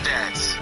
the dance.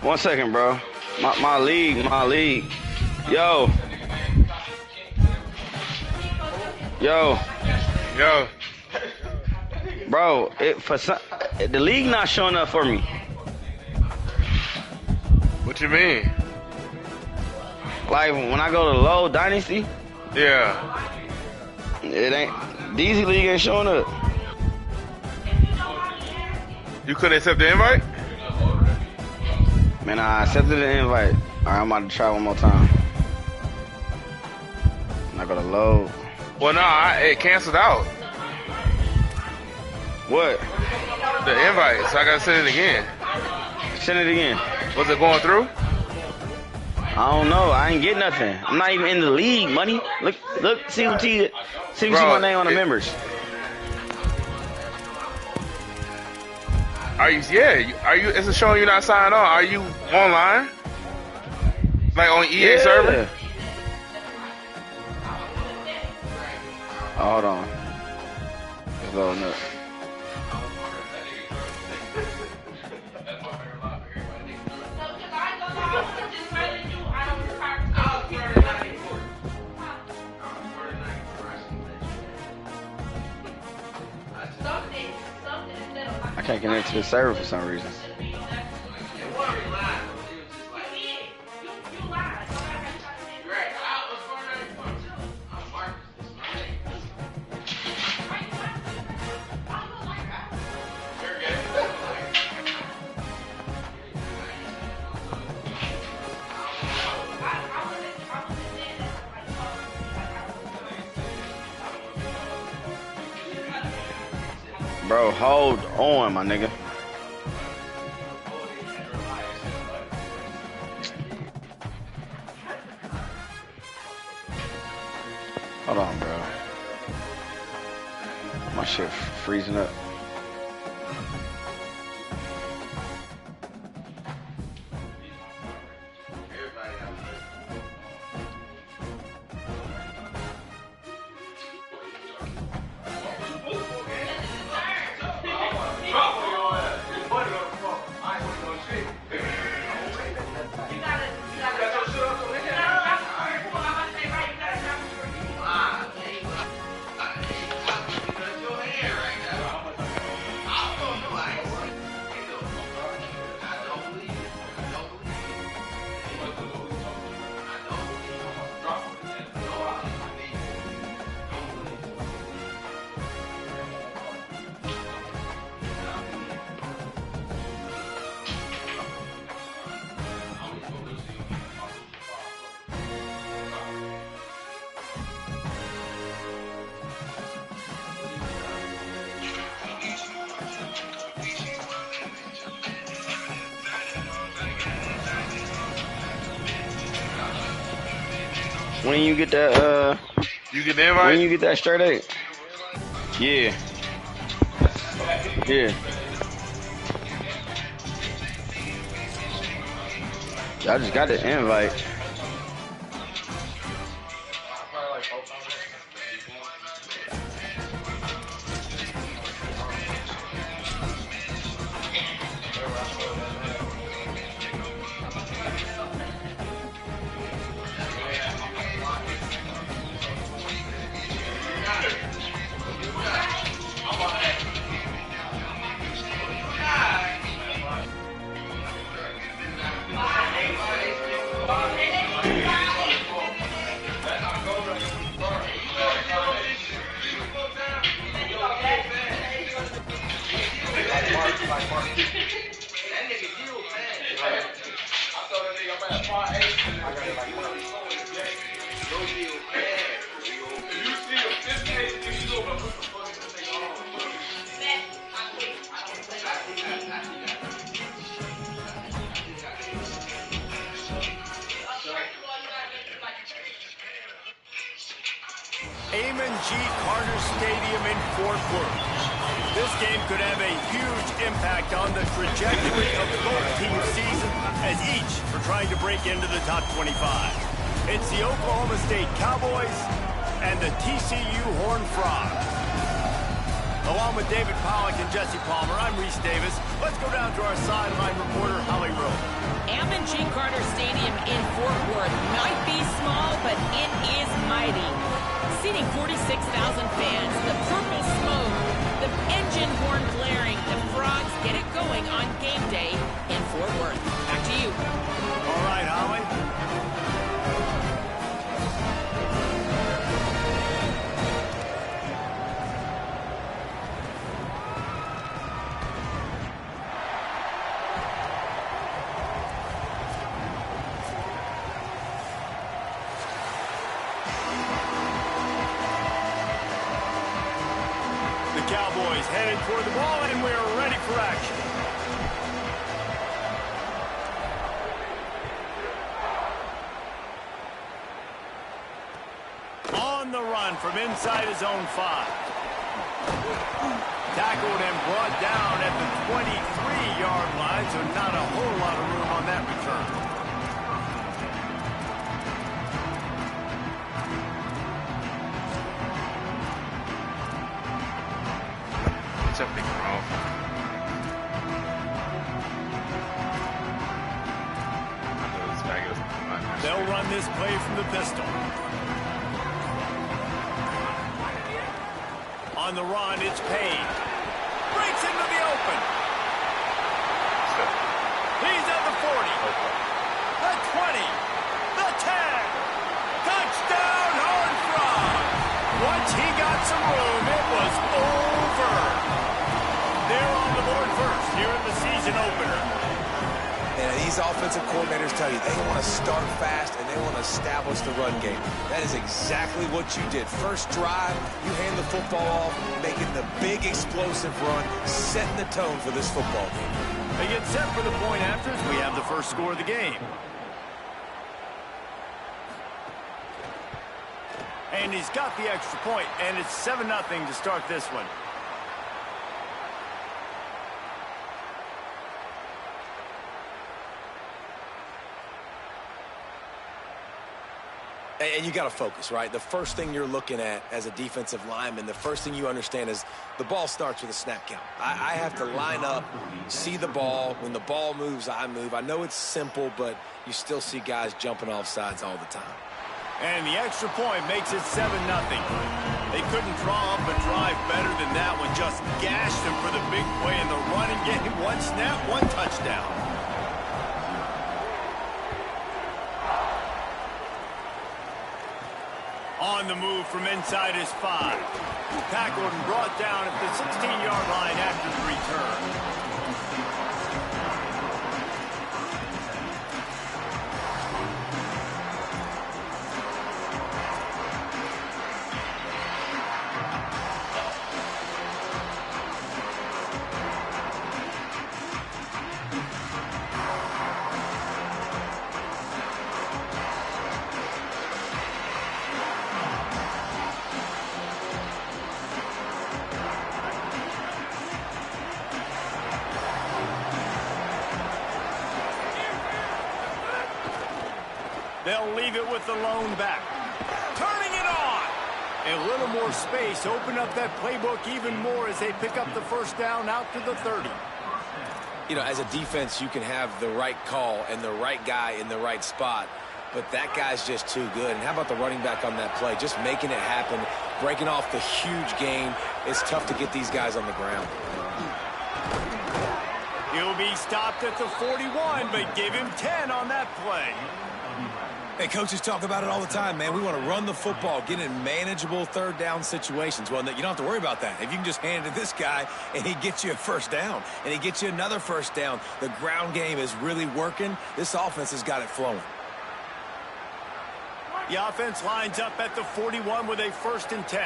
1 second, bro. My league. Yo. Bro, the league not showing up for me. What you mean? Like when I go to low dynasty. Yeah. It ain't. DZ League ain't showing up. You couldn't accept the invite? Man, I accepted the invite. Alright, I'm about to try one more time. I'm not gonna load. Well, no, it canceled out. What? The invite, so I gotta send it again. Send it again. Was it going through? I don't know. I ain't get nothing. I'm not even in the league, money. Look, see my name on the members. Are you? It's showing you not signed on. Are you online? Like on EA server? Oh, hold on. It's loading up. I can't connect to the server for some reason. Bro, hold on, my nigga. Hold on, bro. My shit freezing up. When you get that, you get the invite? When you get that straight eight? Yeah. Yeah. I just got the invite. Amon G. Carter Stadium in Fort Worth. This game could have a huge impact on the trajectory of both teams' season as each are trying to break into the top 25. It's the Oklahoma State Cowboys and the TCU Horned Frogs. Along with David Pollack and Jesse Palmer, I'm Reese Davis. Let's go down to our sideline reporter, Holly Rowe. M&G Carter Stadium in Fort Worth might be small, but it is mighty. Seating 46,000 fans, the purple smoke, the engine horn blaring, the Frogs get it going on game day in Fort Worth. Back to you. All right, Holly. Cowboys headed for the ball, and we're ready for action. On the run from inside his own 5. Tackled and brought down at the 23-yard line, so not a whole lot of room on that return. Something wrong. They'll run this play from the pistol. On the run, it's Payne. Breaks into the open. He's at the 40. The 20. The 10. Touchdown, Horned Frogs. Once he got some room, it was over. They're on the board first here in the season opener. And these offensive coordinators tell you they want to start fast and they want to establish the run game. That is exactly what you did. First drive, you hand the football off, making the big explosive run, setting the tone for this football game. They get set for the point after as we have the first score of the game. And he's got the extra point, and it's 7-0 to start this one. And you got to focus, right? The first thing you're looking at as a defensive lineman, the first thing you understand is the ball starts with a snap count. I have to line up, see the ball. When the ball moves, I move. I know it's simple, but you still see guys jumping off sides all the time. And the extra point makes it 7-0. They couldn't draw up a drive better than that one. Just gashed him for the big play in the running game. One snap, one touchdown. On the move from inside his 5. Tackled and brought down at the 16-yard line after the return. They'll leave it with the lone back. Turning it on. A little more space. Open up that playbook even more as they pick up the first down out to the 30. You know, as a defense, you can have the right call and the right guy in the right spot, but that guy's just too good. And how about the running back on that play? Just making it happen, breaking off the huge gain. It's tough to get these guys on the ground. He'll be stopped at the 41, but give him 10 on that play. Hey, coaches talk about it all the time, man. We want to run the football, get in manageable third down situations. Well, you don't have to worry about that. If you can just hand it to this guy and he gets you a first down and he gets you another first down, the ground game is really working. This offense has got it flowing. The offense lines up at the 41 with a 1st and 10.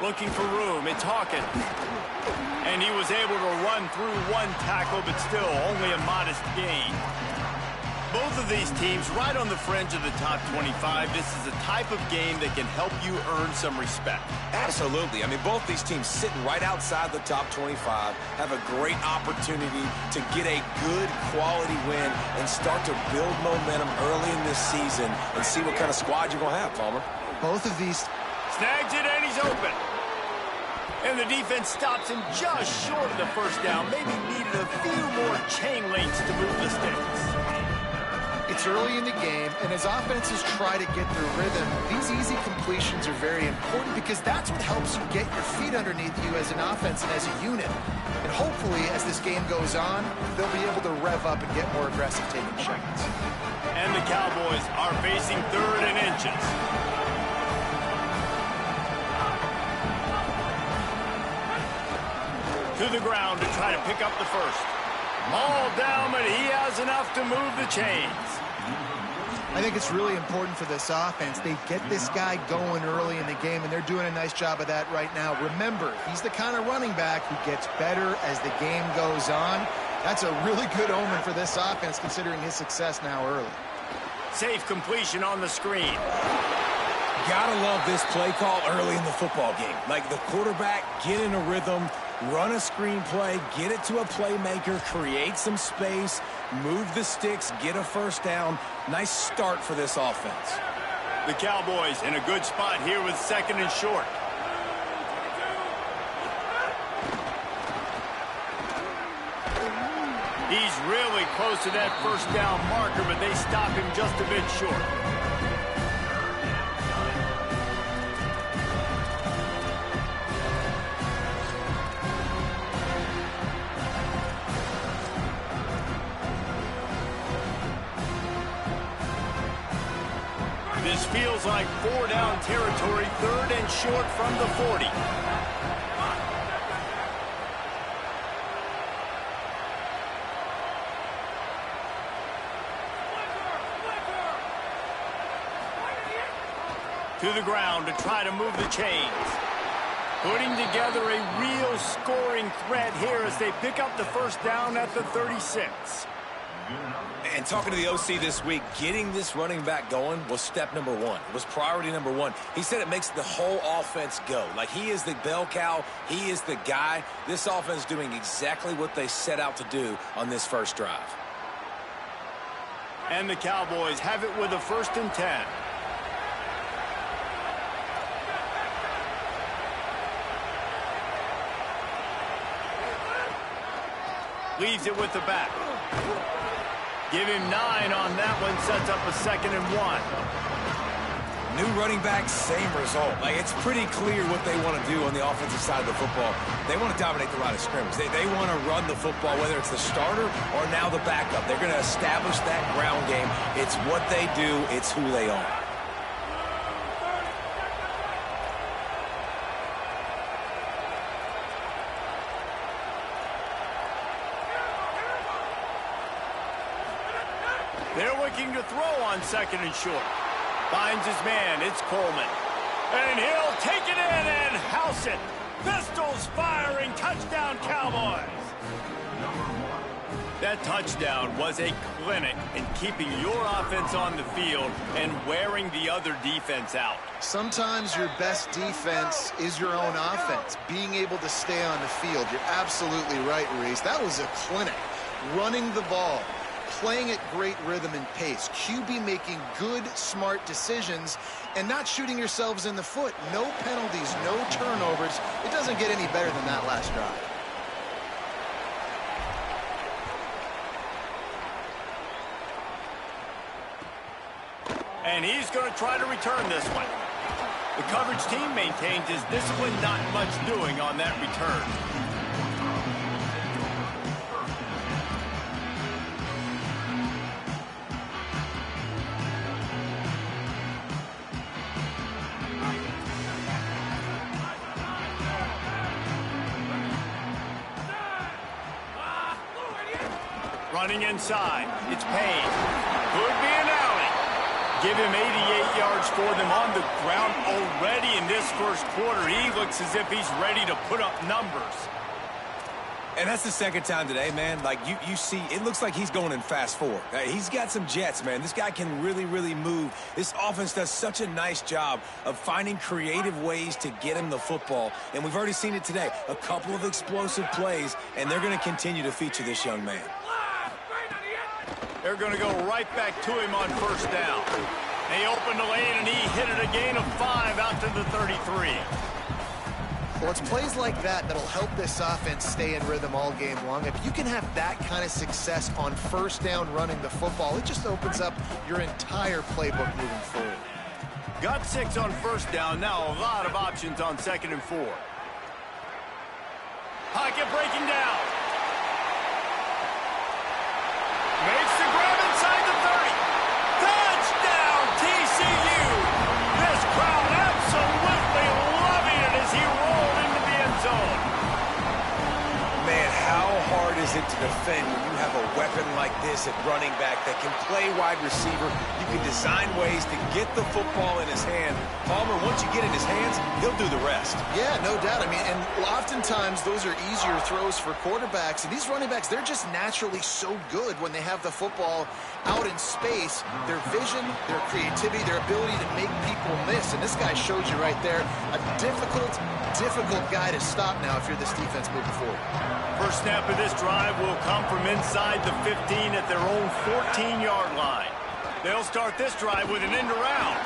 Looking for room. It's Hawkins. And he was able to run through one tackle, but still only a modest gain. Both of these teams right on the fringe of the top 25. This is a type of game that can help you earn some respect. Absolutely. I mean, both these teams sitting right outside the top 25 have a great opportunity to get a good quality win and start to build momentum early in this season and see what kind of squad you're going to have, Palmer. Both of these... Snags it, and he's open. And the defense stops him just short of the first down. Maybe needed a few more chain links to move the sticks. It's early in the game, and as offenses try to get their rhythm, these easy completions are very important because that's what helps you get your feet underneath you as an offense and as a unit. And hopefully, as this game goes on, they'll be able to rev up and get more aggressive taking shots. And the Cowboys are facing 3rd and inches. To the ground to try to pick up the first. Mauled down, but he has enough to move the chains. I think it's really important for this offense. They get this guy going early in the game, and they're doing a nice job of that right now. Remember, he's the kind of running back who gets better as the game goes on. That's a really good omen for this offense, considering his success now early. Safe completion on the screen. Gotta love this play call early in the football game. Like the quarterback, get in a rhythm, run a screen play, get it to a playmaker, create some space, move the sticks, get a first down. Nice start for this offense. The Cowboys in a good spot here with 2nd and short. He's really close to that first down marker, but they stop him just a bit short. This feels like 4-down territory, 3rd and short from the 40. To the ground to try to move the chains. Putting together a real scoring threat here as they pick up the first down at the 36. And talking to the OC this week, getting this running back going was step number 1. It was priority number 1. He said it makes the whole offense go. Like, he is the bell cow. He is the guy. This offense is doing exactly what they set out to do on this first drive. And the Cowboys have it with a 1st and 10. Leaves it with the back. Give him 9 on that one, sets up a 2nd and 1. New running back, same result. Like, it's pretty clear what they want to do on the offensive side of the football. They want to dominate the line of scrimmage. They want to run the football, whether it's the starter or now the backup. They're going to establish that ground game. It's what they do. It's who they are. They're looking to throw on 2nd and short. Finds his man. It's Coleman. And he'll take it in and house it. Pistols firing. Touchdown, Cowboys. That touchdown was a clinic in keeping your offense on the field and wearing the other defense out. Sometimes your best defense is your own offense, being able to stay on the field. You're absolutely right, Reese. That was a clinic. Running the ball, playing at great rhythm and pace, QB making good, smart decisions, and not shooting yourselves in the foot. No penalties, no turnovers. It doesn't get any better than that last drive. And he's going to try to return this one. The coverage team maintains his discipline, not much doing on that return. Running inside, it's Payne. Could be an alley. Give him 88 yards for them on the ground already in this first quarter. He looks as if he's ready to put up numbers. And that's the second time today, man. Like, you see, it looks like he's going in fast forward. He's got some jets, man. This guy can really, really move. This offense does such a nice job of finding creative ways to get him the football. And we've already seen it today. A couple of explosive plays, and they're going to continue to feature this young man. They're going to go right back to him on first down. They opened the lane, and he hit it a gain of 5 out to the 33. Well, it's plays like that that'll help this offense stay in rhythm all game long. If you can have that kind of success on first down running the football, it just opens up your entire playbook moving forward. Got 6 on first down. Now a lot of options on 2nd and 4. Pocket breaking down. Makes the grab inside the 30. Touchdown, TCU. This crowd absolutely loving it as he rolled into the end zone. Man, how hard is it to defend when you have a weapon like this at running back that can play wide receiver? You can design ways to get the football in his hand. Palmer, once you get in his hands, he'll do the rest. Yeah, no doubt. I mean, and oftentimes those are easier throws for quarterbacks. And these running backs, they're just naturally so good when they have the football out in space. Their vision, their creativity, their ability to make people miss. And this guy shows you right there a difficult guy to stop now if you're this defense moving forward. First snap of this drive will come from inside the 15 at their own 14-yard line. They'll start this drive with an end around.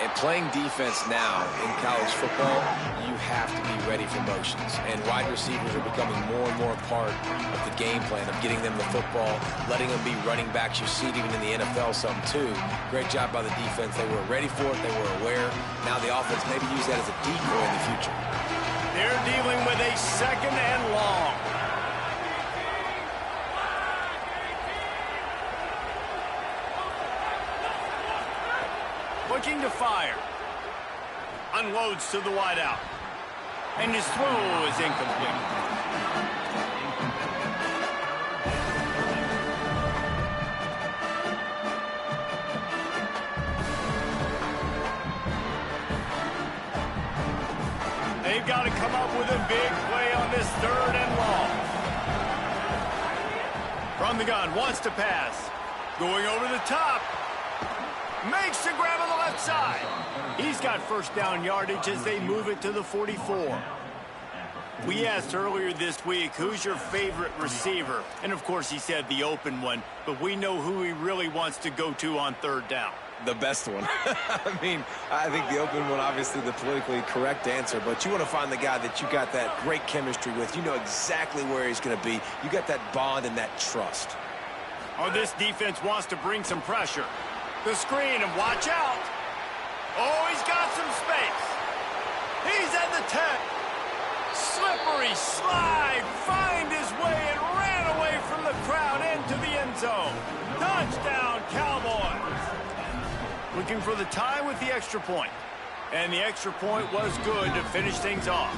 And playing defense now in college football, you have to be ready for motions. And wide receivers are becoming more and more part of the game plan of getting them the football, letting them be running backs. You see it even in the NFL some too. Great job by the defense. They were ready for it. They were aware. Now the offense maybe use that as a decoy in the future. They're dealing with a 2nd and long. Looking to fire. Unloads to the wideout. And his throw is incomplete. They've got to come up with a big play on this 3rd and long. From the gun, wants to pass. Going over the top. Makes the grab on the left side. He's got first down yardage as they move it to the 44. We asked earlier this week, who's your favorite receiver? And of course he said the open one, but we know who he really wants to go to on 3rd down. The best one. I mean, I think the open one, obviously the politically correct answer, but you want to find the guy that you got that great chemistry with. You know exactly where he's going to be. You got that bond and that trust. Oh, this defense wants to bring some pressure. The screen, and watch out. Oh, he's got some space. He's at the 10. Slippery slide, find his way and ran away from the crowd into the end zone. Touchdown, Cowboys. Looking for the tie with the extra point. And the extra point was good to finish things off.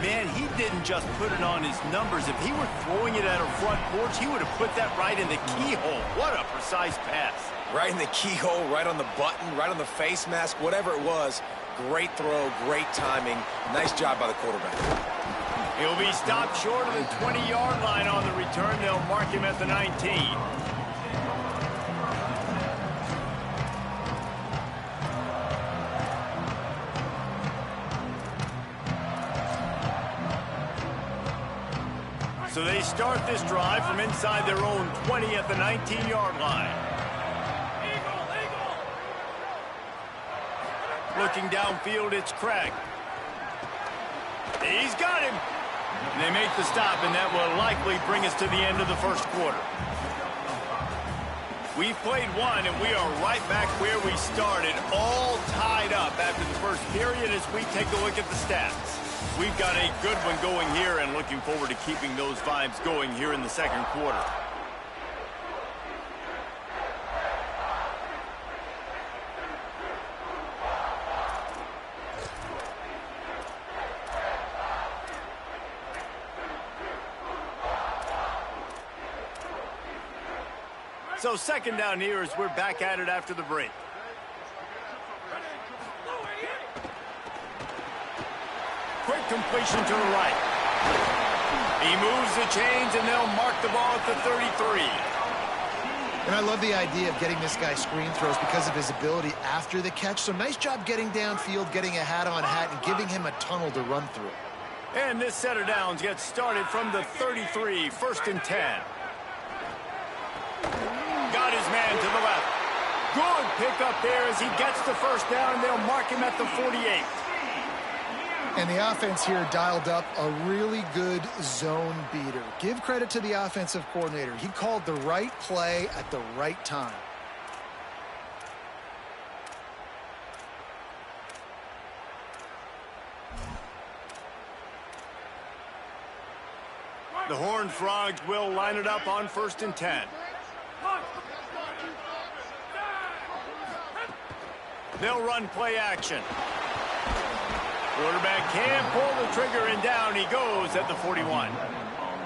Man, he didn't just put it on his numbers. If he were throwing it at a front porch, he would have put that right in the keyhole. What a precise pass. Right in the keyhole, right on the button, right on the face mask, whatever it was. Great throw, great timing. Nice job by the quarterback. He'll be stopped short of the 20-yard line on the return. They'll mark him at the 19. So they start this drive from inside their own 20 at the 19-yard line. Looking downfield, it's Craig. He's got him. And they make the stop, and that will likely bring us to the end of the first quarter. We've played one, and we are right back where we started, all tied up after the first period as we take a look at the stats. We've got a good one going here, and looking forward to keeping those vibes going here in the second quarter. So second down here as we're back at it after the break. Quick completion to the right. He moves the chains, and they'll mark the ball at the 33. And I love the idea of getting this guy screen throws because of his ability after the catch. So nice job getting downfield, getting a hat-on-hat, and giving him a tunnel to run through. And this set of downs gets started from the 33, 1st and 10. Got his man to the left. Good pickup there as he gets the first down, and they'll mark him at the 48. And the offense here dialed up a really good zone beater. Give credit to the offensive coordinator. He called the right play at the right time. The Horned Frogs will line it up on 1st and 10. They'll run play action. Quarterback can't pull the trigger, and down he goes at the 41.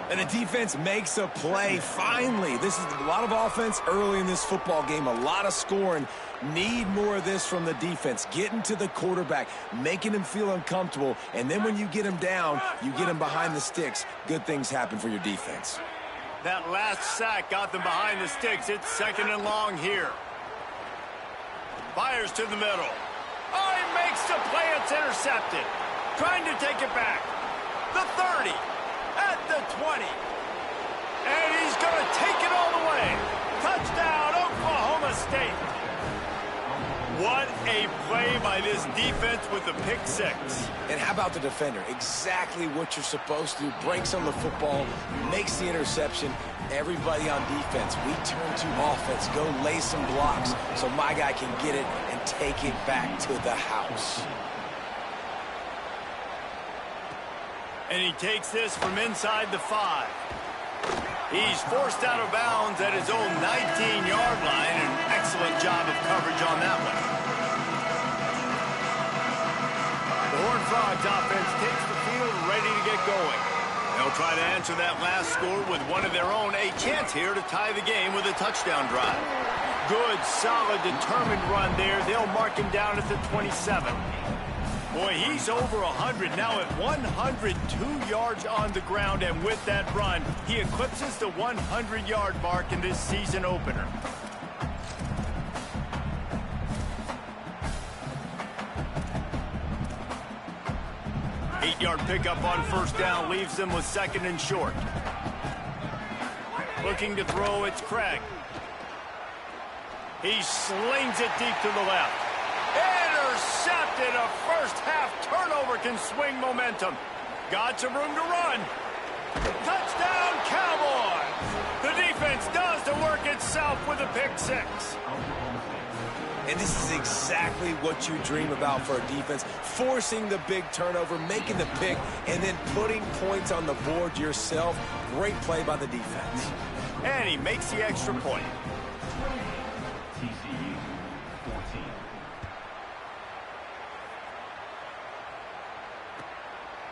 And the defense makes a play, finally. This is a lot of offense early in this football game, a lot of scoring. Need more of this from the defense. Getting to the quarterback, making him feel uncomfortable, and then when you get him down, you get him behind the sticks. Good things happen for your defense. That last sack got them behind the sticks. It's 2nd and long here. Fires to the middle. Oh, he makes the play. It's intercepted. Trying to take it back. The 30. At the 20. And he's going to take it all the way. Touchdown, Oklahoma State. What a play by this defense with the pick 6. And how about the defender? Exactly what you're supposed to do. Breaks on the football, makes the interception. Everybody on defense, we turn to offense. Go lay some blocks so my guy can get it and take it back to the house. And he takes this from inside the 5. He's forced out of bounds at his own 19-yard line. An excellent job of coverage on that one. The Horned Frogs offense takes the field, ready to get going. They'll try to answer that last score with one of their own. A chance here to tie the game with a touchdown drive. Good, solid, determined run there. They'll mark him down at the 27. Boy, he's over 100 now at 102 yards on the ground, and with that run, he eclipses the 100-yard mark in this season opener. Eight-yard pickup on 1st down leaves them with 2nd and short. Looking to throw, it's Craig. He slings it deep to the left. Intercepted. A first-half turnover can swing momentum. Got some room to run. Touchdown, Cowboys! The defense does the work itself with a pick 6. And this is exactly what you dream about for a defense. Forcing the big turnover, making the pick, and then putting points on the board yourself. Great play by the defense. And he makes the extra point.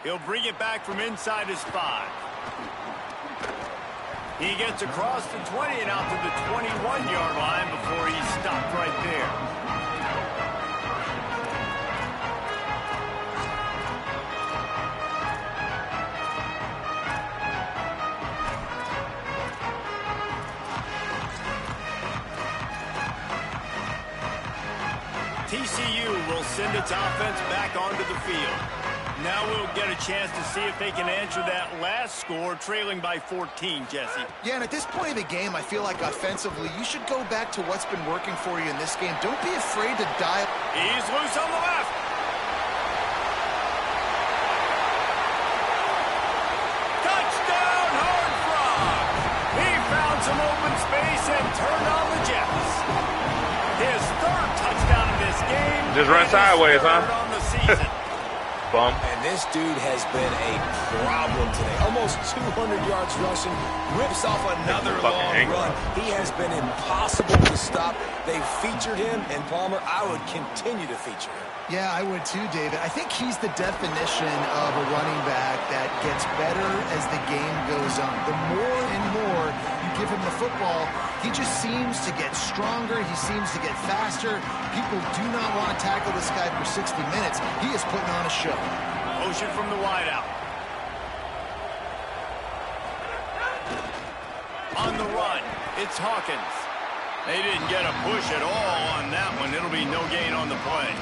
He'll bring it back from inside his 5. He gets across the 20 and out to the 21-yard line before he's stopped right there. TCU will send its offense back onto the field. Now we'll get a chance to see if they can answer that last score, trailing by 14, Jesse. Yeah, and at this point of the game, I feel like offensively, you should go back to what's been working for you in this game. Don't be afraid to dial. He's loose on the left. Touchdown, Horned Frogs. He found some open space and turned on the Jets. His 3rd touchdown in this game. Just run sideways, huh? On the season. Bum. And this dude has been a problem today. Almost 200 yards rushing. Rips off another long run. He has been impossible to stop. They've featured him, and Palmer, I would continue to feature him. Yeah, I would too, David. I think he's the definition of a running back that gets better as the game goes on. The more and more you give him the football, he just seems to get stronger. He seems to get faster. People do not want to tackle this guy for 60 minutes. He is putting on a show. Motion from the wideout. On the run, it's Hawkins. They didn't get a push at all on that one. It'll be no gain on the play.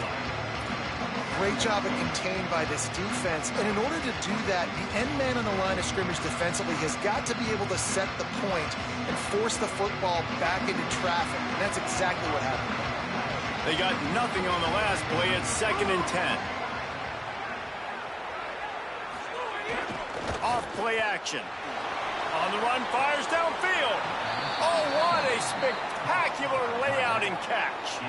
Great job of contained by this defense. And in order to do that, the end man on the line of scrimmage defensively has got to be able to set the point and force the football back into traffic. And that's exactly what happened. They got nothing on the last play. It's 2nd and 10. Off play action. On the run, fires downfield. Oh, what a spectacular layout and catch.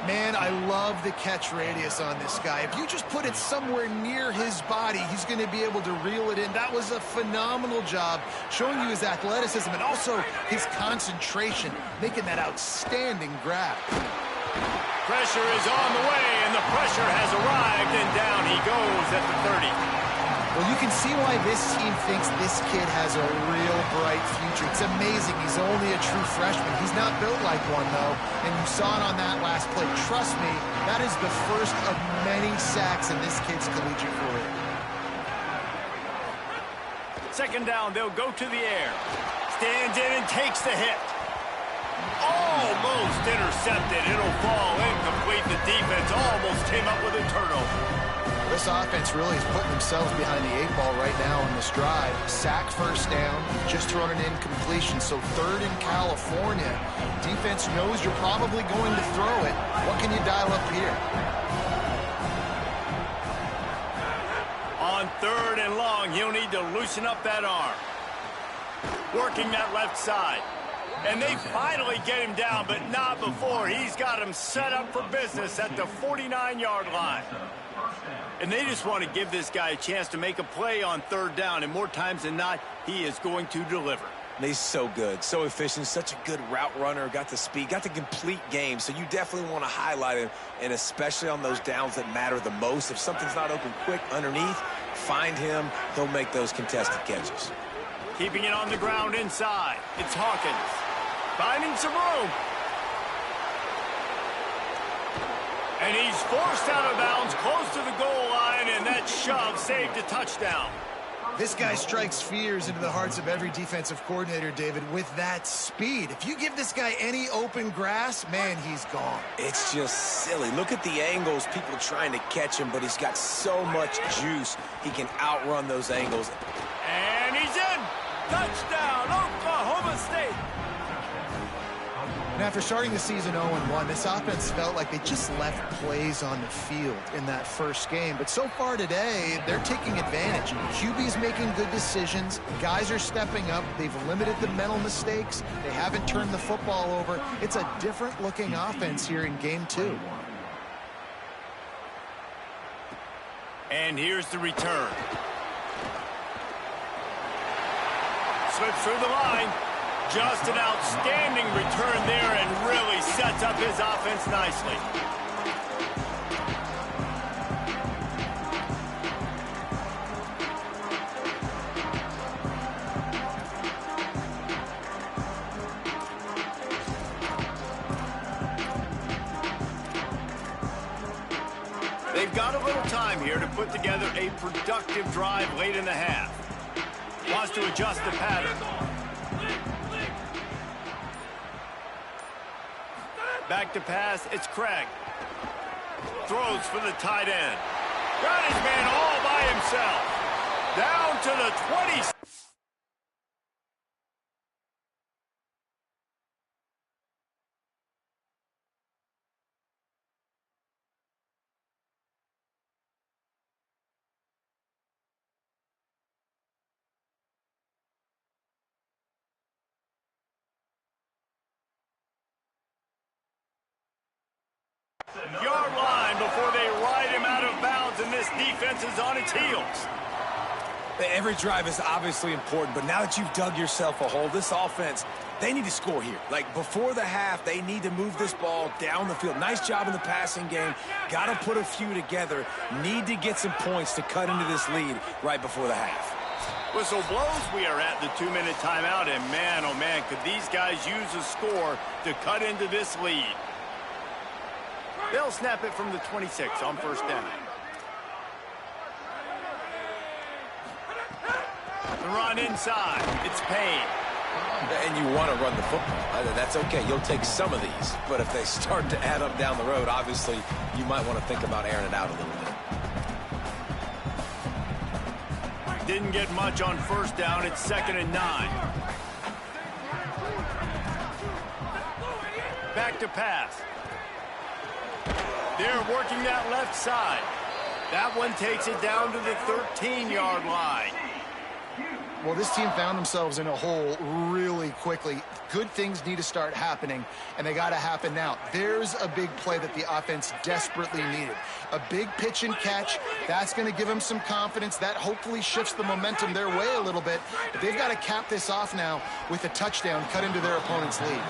Man, I love the catch radius on this guy. If you just put it somewhere near his body, he's going to be able to reel it in. That was a phenomenal job, showing you his athleticism and also his concentration, making that outstanding grab. Pressure is on the way, and the pressure has arrived, and down he goes at the 30. Well, you can see why this team thinks this kid has a real bright future. It's amazing. He's only a true freshman. He's not built like one, though, and you saw it on that last play. Trust me, that is the first of many sacks in this kid's collegiate career. 2nd down, they'll go to the air. Stands in and takes the hit. Almost intercepted. It'll fall incomplete. The defense almost came up with a turnover. This offense really is putting themselves behind the 8 ball right now on this drive. Sack, 1st down, just thrown an incompletion. So 3rd in California. Defense knows you're probably going to throw it. What can you dial up here? On 3rd and long, he'll need to loosen up that arm. Working that left side. And they finally get him down, but not before. He's got him set up for business at the 49-yard line. And they just want to give this guy a chance to make a play on 3rd down, and more times than not, he is going to deliver. He's so good, so efficient, such a good route runner, got the speed, got the complete game, so you definitely want to highlight him, and especially on those downs that matter the most. If something's not open quick underneath, find him, he'll make those contested catches. Keeping it on the ground inside, it's Hawkins. Finding some room. And he's forced out of bounds close to the goal line, and that shove saved a touchdown. This guy strikes fears into the hearts of every defensive coordinator, David, with that speed. If you give this guy any open grass, man, he's gone. It's just silly. Look at the angles, people trying to catch him, but he's got so much juice, he can outrun those angles. And he's in. Touchdown, Oklahoma State. And after starting the season 0-1, this offense felt like they just left plays on the field in that first game. But so far today, they're taking advantage. QB's making good decisions. Guys are stepping up. They've limited the mental mistakes. They haven't turned the football over. It's a different-looking offense here in Game 2. And here's the return. Slips through the line. Just an outstanding return there and really sets up his offense nicely. They've got a little time here to put together a productive drive late in the half. Wants to adjust the pattern. Back to pass, it's Craig. Throws for the tight end. Got his man all by himself. Down to the 20. Yard line before they ride him out of bounds, and this defense is on its heels. Every drive is obviously important, but now that you've dug yourself a hole, this offense, they need to score here. Like, before the half, they need to move this ball down the field. Nice job in the passing game. Got to put a few together. Need to get some points to cut into this lead right before the half. Whistle blows. We are at the 2-minute timeout, and man, oh man, could these guys use a score to cut into this lead. They'll snap it from the 26 on first down. The run inside. It's Payne. And you want to run the football. That's okay. You'll take some of these. But if they start to add up down the road, obviously, you might want to think about airing it out a little bit. Didn't get much on first down. It's 2nd and 9. Back to pass. They're working that left side. That one takes it down to the 13-yard line. Well, this team found themselves in a hole really quickly. Good things need to start happening, and they got to happen now. There's a big play that the offense desperately needed. A big pitch and catch. That's going to give them some confidence. That hopefully shifts the momentum their way a little bit. But they've got to cap this off now with a touchdown cut into their opponent's lead.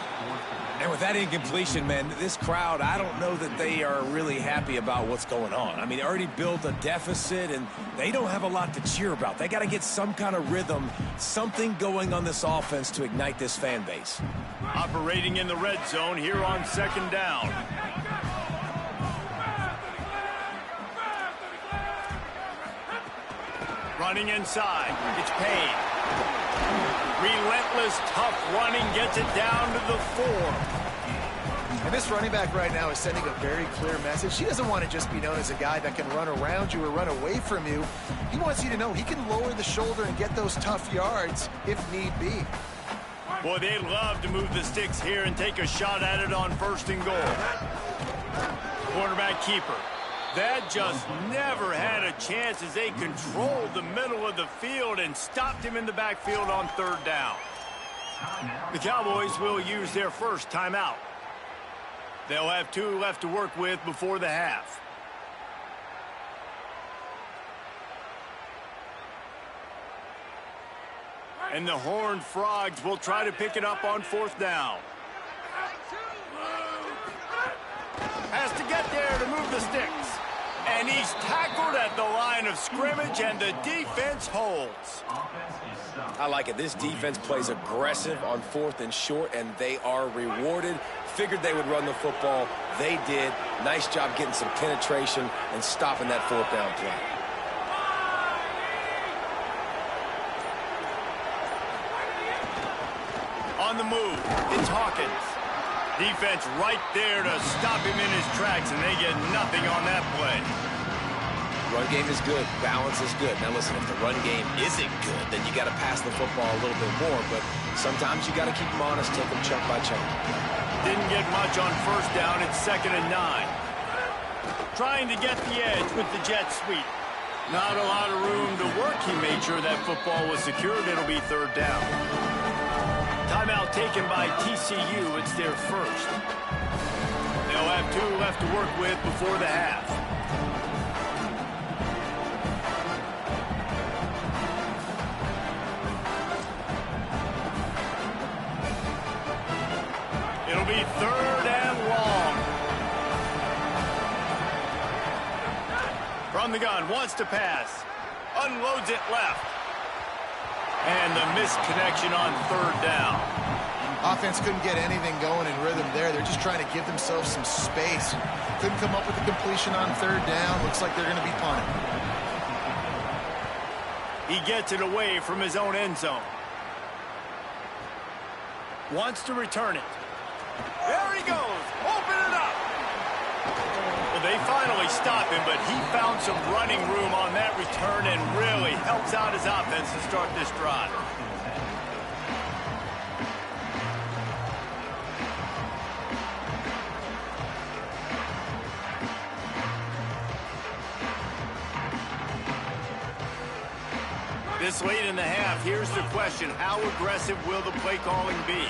And with that incompletion, man, this crowd, I don't know that they are really happy about what's going on. I mean, they already built a deficit, and they don't have a lot to cheer about. They got to get some kind of rhythm, something going on this offense to ignite this fan base. Operating in the red zone here on 2nd down. Running inside. It's Payne. Relentless, tough running gets it down to the 4. And this running back right now is sending a very clear message. He doesn't want to just be known as a guy that can run around you or run away from you. He wants you to know he can lower the shoulder and get those tough yards if need be. Boy, they'd love to move the sticks here and take a shot at it on 1st and goal. Quarterback keeper. That just never had a chance as they controlled the middle of the field and stopped him in the backfield on 3rd down. The Cowboys will use their first timeout. They'll have 2 left to work with before the half. And the Horned Frogs will try to pick it up on 4th down. Has to get there to move the sticks. And he's tackled at the line of scrimmage, and the defense holds. I like it. This defense plays aggressive on 4th and short, and they are rewarded. Figured they would run the football. They did. Nice job getting some penetration and stopping that 4th down play. On the move, it's Hawkins. Defense right there to stop him in his tracks, and they get nothing on that play. Run game is good. Balance is good. Now listen, if the run game isn't good, then you got to pass the football a little bit more. But sometimes you got to keep them honest, take them chunk by chunk. Didn't get much on 1st down. It's 2nd and 9. Trying to get the edge with the jet sweep. Not a lot of room to work. He made sure that football was secured. It'll be 3rd down. Timeout taken by TCU. It's their first. They'll have 2 left to work with before the half. It'll be 3rd and long. From the gun, wants to pass. Unloads it left. And the missed connection on 3rd down. Offense couldn't get anything going in rhythm there. They're just trying to give themselves some space. Couldn't come up with a completion on 3rd down. Looks like they're going to be punting. He gets it away from his own end zone. Wants to return it. There he goes. Open it up. Well, they finally stop him, but he found some running room on that return and really helps out his offense to start this drive. This late in the half, here's the question. How aggressive will the play calling be?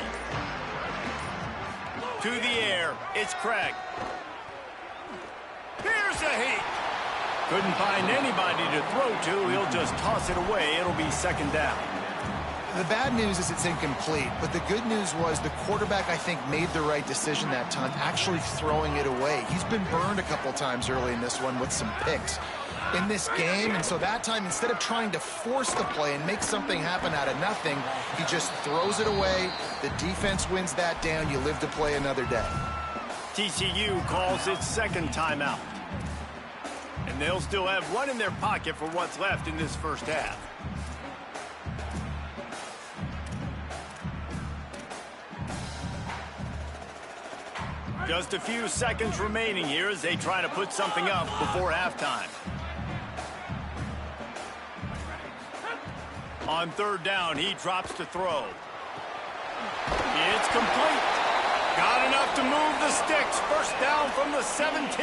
To the air, it's Craig. Here's a heat. Couldn't find anybody to throw to. He'll just toss it away. It'll be 2nd down. The bad news is it's incomplete, but the good news was the quarterback, I think, made the right decision that time, actually throwing it away. He's been burned a couple times early in this one with some picks in this game, and so that time, instead of trying to force the play and make something happen out of nothing, he just throws it away. The defense wins that down. You live to play another day. TCU calls its 2nd timeout. And they'll still have one in their pocket for what's left in this first half. Just a few seconds remaining here as they try to put something up before halftime. On third down, he drops to throw. It's complete. Got enough to move the sticks. First down from the 17.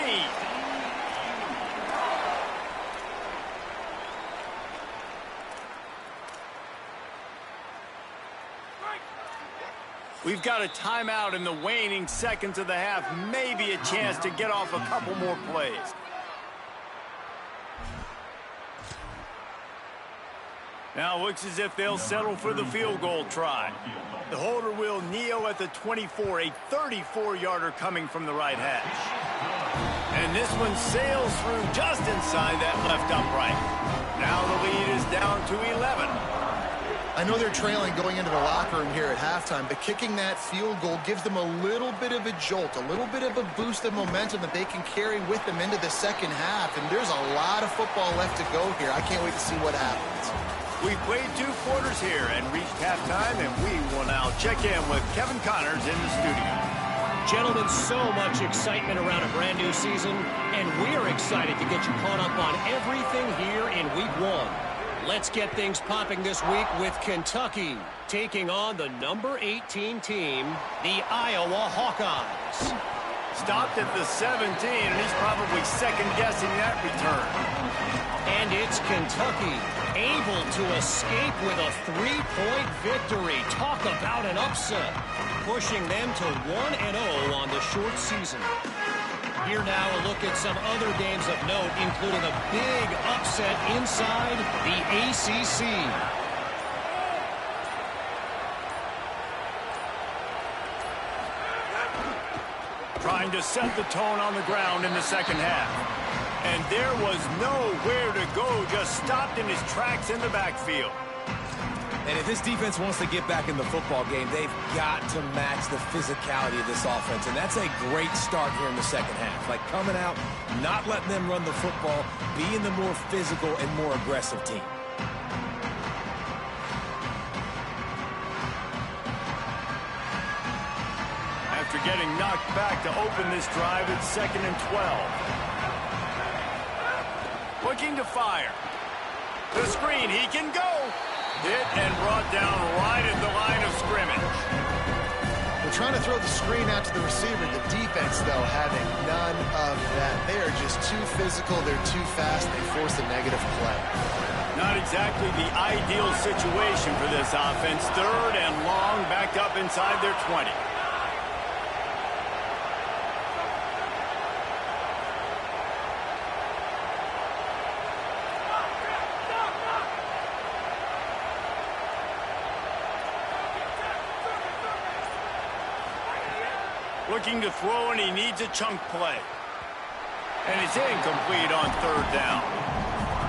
We've got a timeout in the waning seconds of the half. Maybe a chance to get off a couple more plays. Now it looks as if they'll settle for the field goal try. The holder will kneel at the 24, a 34-yarder coming from the right hash. And this one sails through just inside that left upright. Now the lead is down to 11. I know they're trailing going into the locker room here at halftime, but kicking that field goal gives them a little bit of a jolt, a little bit of a boost of momentum that they can carry with them into the second half. And there's a lot of football left to go here. I can't wait to see what happens. We played 2 quarters here and reached halftime, and we will now check in with Kevin Connors in the studio. Gentlemen, so much excitement around a brand new season, and we're excited to get you caught up on everything here in Week 1. Let's get things popping this week with Kentucky taking on the number 18 team, the Iowa Hawkeyes. Stopped at the 17, and he's probably second-guessing that return. And it's Kentucky able to escape with a 3-point victory. Talk about an upset, pushing them to 1-0 on the short season. Here now a look at some other games of note, including a big upset inside the ACC. Trying to set the tone on the ground in the second half. And there was nowhere to go, just stopped in his tracks in the backfield. And if this defense wants to get back in the football game, they've got to match the physicality of this offense. And that's a great start here in the second half. Like coming out, not letting them run the football, being the more physical and more aggressive team. After getting knocked back to open this drive, it's 2nd and 12. Looking to fire. The screen, he can go. Hit and brought down right at the line of scrimmage. They're trying to throw the screen out to the receiver. The defense, though, having none of that. They are just too physical. They're too fast. They force a negative play. Not exactly the ideal situation for this offense. 3rd and long, back up inside their 20. Looking to throw, and he needs a chunk play. And it's incomplete on 3rd down.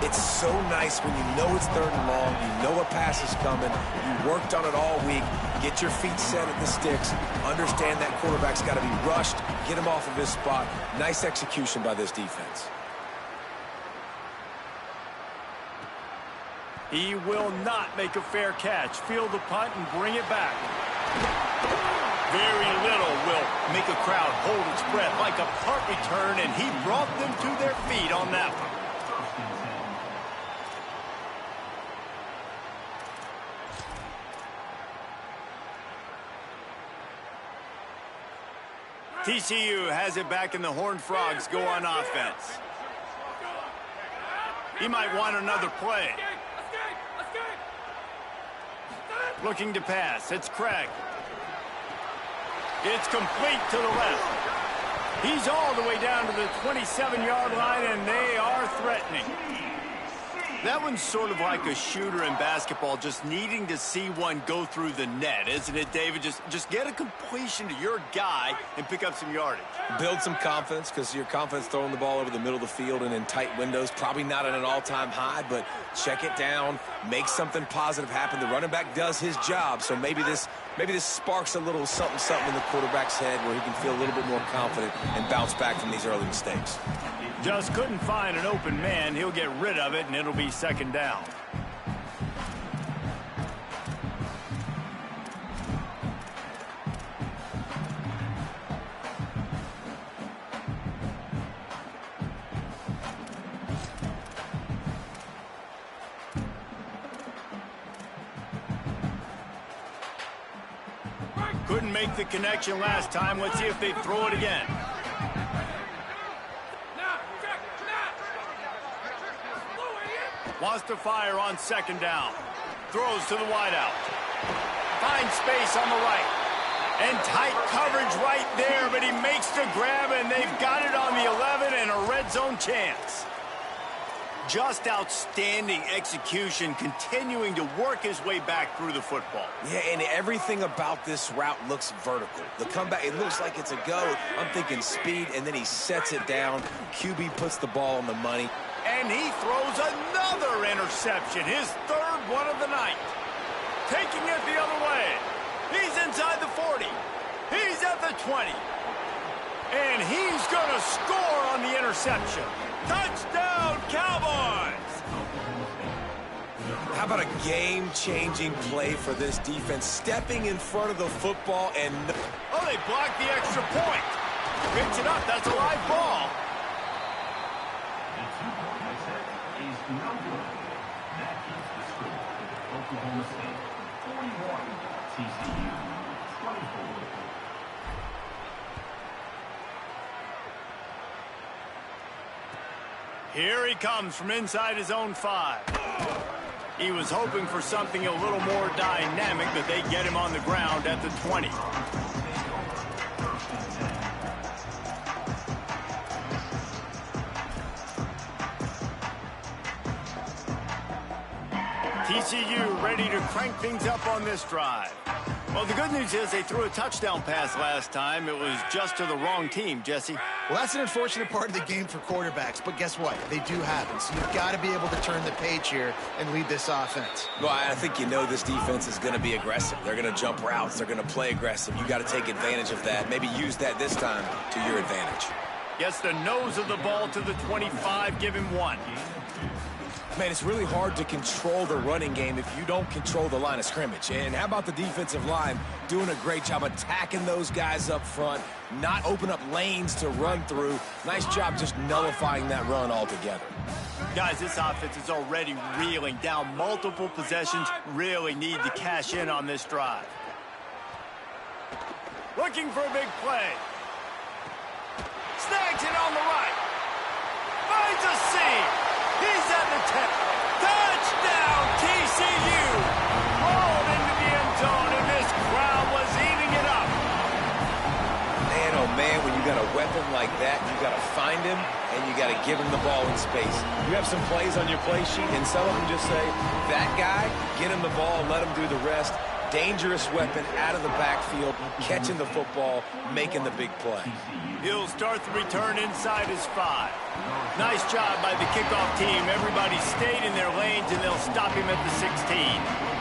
It's so nice when you know it's 3rd and long, you know a pass is coming, you worked on it all week, get your feet set at the sticks, understand that quarterback's got to be rushed, get him off of his spot. Nice execution by this defense. He will not make a fair catch. Field the punt and bring it back. Very little will make a crowd hold its breath like a punt return, and he brought them to their feet on that one. TCU has it back, and the Horned Frogs go on offense. He might want another play. Looking to pass. It's Craig. It's complete to the left. He's all the way down to the 27-yard line, and they are threatening. That one's sort of like a shooter in basketball, just needing to see one go through the net, isn't it, David? Just get a completion to your guy and pick up some yardage. Build some confidence, because your confidence throwing the ball over the middle of the field and in tight windows, probably not at an all-time high, but check it down, make something positive happen. The running back does his job, so maybe this sparks a little something in the quarterback's head where he can feel a little bit more confident and bounce back from these early mistakes. Just couldn't find an open man. He'll get rid of it, and it'll be 2nd down. couldn't make the connection last time. Let's see if they throw it again. Wants to fire on second down. Throws to the wideout. Finds space on the right. And tight coverage right there, but he makes the grab, and they've got it on the 11 and a red zone chance. Just outstanding execution, continuing to work his way back through the football. Yeah, and everything about this route looks vertical. The comeback, it looks like it's a go. I'm thinking speed, and then he sets it down. QB puts the ball on the money. And he throws another interception, his third one of the night. Taking it the other way. He's inside the 40. He's at the 20. And he's going to score on the interception. Touchdown, Cowboys! How about a game-changing play for this defense? Stepping in front of the football and... Oh, they blocked the extra point. Picks it up. That's a live ball. Here he comes from inside his own 5. He was hoping for something a little more dynamic, but they get him on the ground at the 20. TCU ready to crank things up on this drive. Well, the good news is they threw a touchdown pass last time. It was just to the wrong team, Jesse. Well, that's an unfortunate part of the game for quarterbacks, but guess what? They do happen, so you've got to be able to turn the page here and lead this offense. Well, I think you know this defense is going to be aggressive. They're going to jump routes. They're going to play aggressive. You got to take advantage of that. Maybe use that this time to your advantage. Gets the nose of the ball to the 25, give him 1. Man, it's really hard to control the running game if you don't control the line of scrimmage. And how about the defensive line doing a great job attacking those guys up front, not open up lanes to run through. Nice job just nullifying that run altogether. Guys, this offense is already reeling down multiple possessions. Really need to cash in on this drive. Looking for a big play. Snags it on the right. Finds a seam. He's at the 10. Touchdown, TCU. Rolled into the end zone, and this crowd was eating it up. Man, oh man, when you got a weapon like that, you got to find him, and you got to give him the ball in space. You have some plays on your play sheet, and some of them just say, that guy, get him the ball, let him do the rest. Dangerous weapon out of the backfield, catching the football, making the big play. He'll start the return inside his 5. Nice job by the kickoff team. Everybody stayed in their lanes, and they'll stop him at the 16.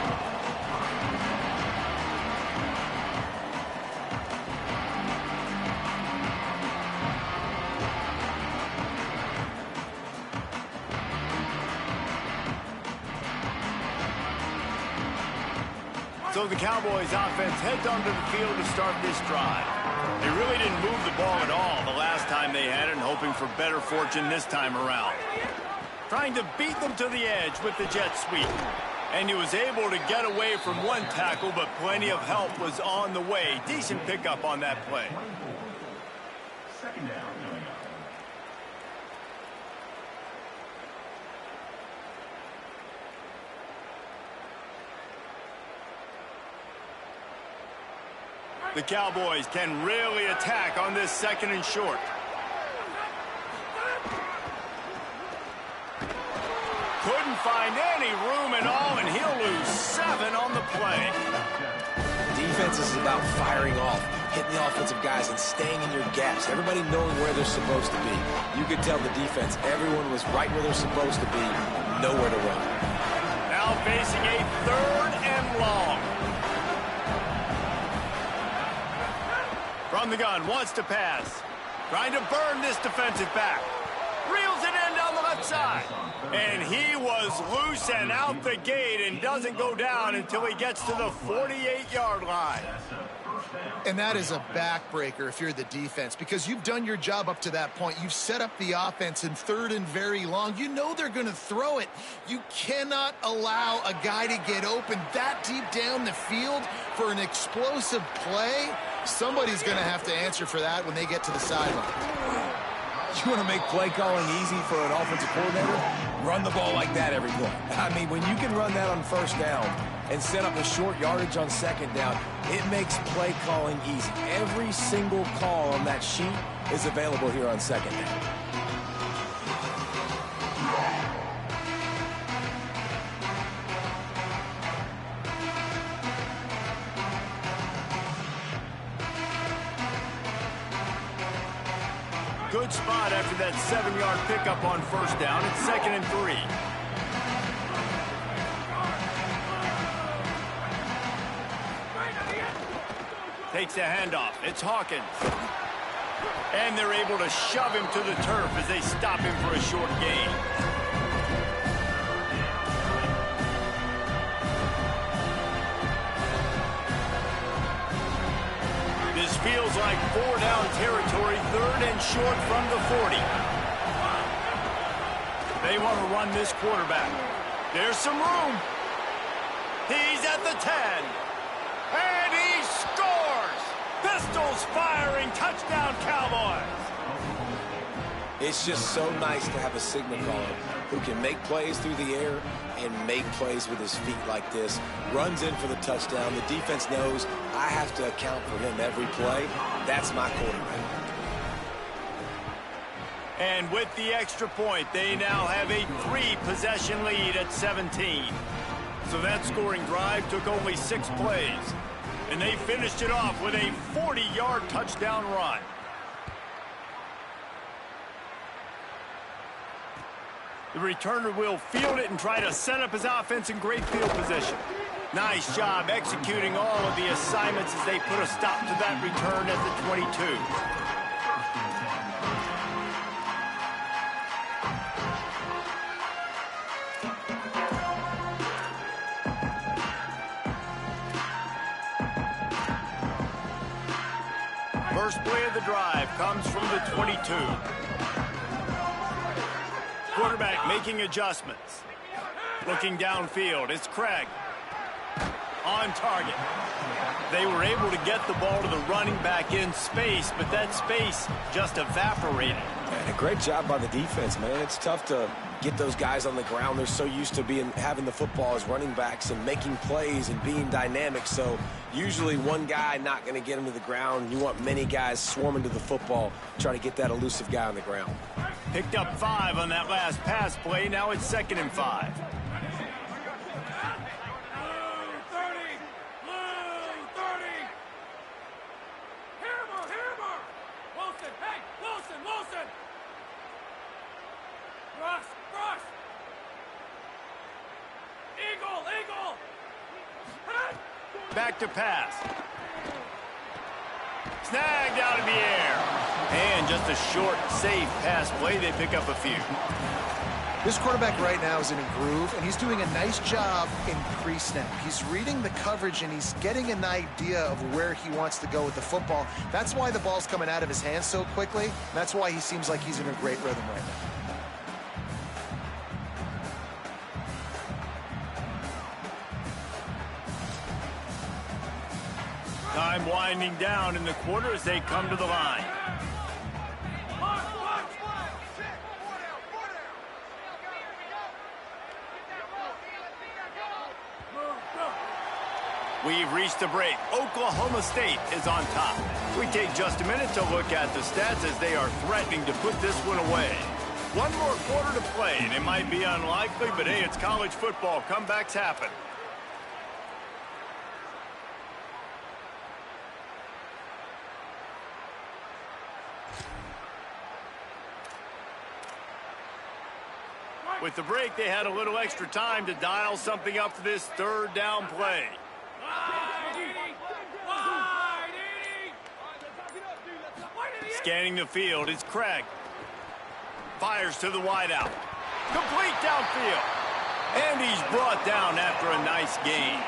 So the Cowboys offense heads onto the field to start this drive. They really didn't move the ball at all the last time they had it, and hoping for better fortune this time around. Trying to beat them to the edge with the jet sweep. And he was able to get away from one tackle, but plenty of help was on the way. Decent pickup on that play. Second down. The Cowboys can really attack on this 2nd and short. Couldn't find any room at all, and he'll lose 7 on the play. Defense is about firing off, hitting the offensive guys, and staying in your gaps. Everybody knowing where they're supposed to be. You could tell the defense, everyone was right where they're supposed to be, nowhere to run. Now facing a 3rd and long. From the gun, wants to pass. Trying to burn this defensive back. Reels it in down the left side. And he was loose and out the gate and doesn't go down until he gets to the 48-yard line. And that is a backbreaker if you're the defense, because you've done your job up to that point. You've set up the offense in 3rd and very long. You know they're going to throw it. You cannot allow a guy to get open that deep down the field for an explosive play. Somebody's going to have to answer for that when they get to the sideline. You want to make play calling easy for an offensive coordinator? Run the ball like that every play. I mean, when you can run that on 1st down and set up a short yardage on 2nd down, it makes play calling easy. Every single call on that sheet is available here on 2nd down. Good spot after that 7-yard pickup on 1st down. It's 2nd and 3. Takes a handoff. It's Hawkins. And they're able to shove him to the turf as they stop him for a short gain. This feels like 4-down territory, 3rd and short from the 40. They want to run this quarterback. There's some room. He's at the 10. And he scores! Pistols firing, touchdown Cowboys! It's just so nice to have a signal caller who can make plays through the air and make plays with his feet like this. Runs in for the touchdown. The defense knows I have to account for him every play. That's my quarterback. And with the extra point, they now have a 3-possession lead at 17. So that scoring drive took only 6 plays. And they finished it off with a 40-yard touchdown run. The returner will field it and try to set up his offense in great field position. Nice job executing all of the assignments as they put a stop to that return at the 22. First play of the drive comes from the 22. Quarterback making adjustments. Looking downfield, it's Craig. On target. They were able to get the ball to the running back in space, but that space just evaporated. And a great job by the defense, man. It's tough to get those guys on the ground. They're so used to having the football as running backs and making plays and being dynamic. So usually one guy not going to get him to the ground. You want many guys swarming to the football, trying to get that elusive guy on the ground. Picked up 5 on that last pass play. Now it's 2nd and 5. Back to pass. Snagged out of the air. And just a short, safe pass play. They pick up a few. This quarterback right now is in a groove, and he's doing a nice job in pre-snap. He's reading the coverage, and he's getting an idea of where he wants to go with the football. That's why the ball's coming out of his hands so quickly. That's why he seems like he's in a great rhythm right now. Time winding down in the quarter as they come to the line. We've reached the break. Oklahoma State is on top. We take just a minute to look at the stats as they are threatening to put this one away. One more quarter to play, and it might be unlikely, but hey, it's college football. Comebacks happen. With the break, they had a little extra time to dial something up for this 3rd down play. Scanning the field, it's Craig. Fires to the wideout. Complete downfield. And he's brought down after a nice gain.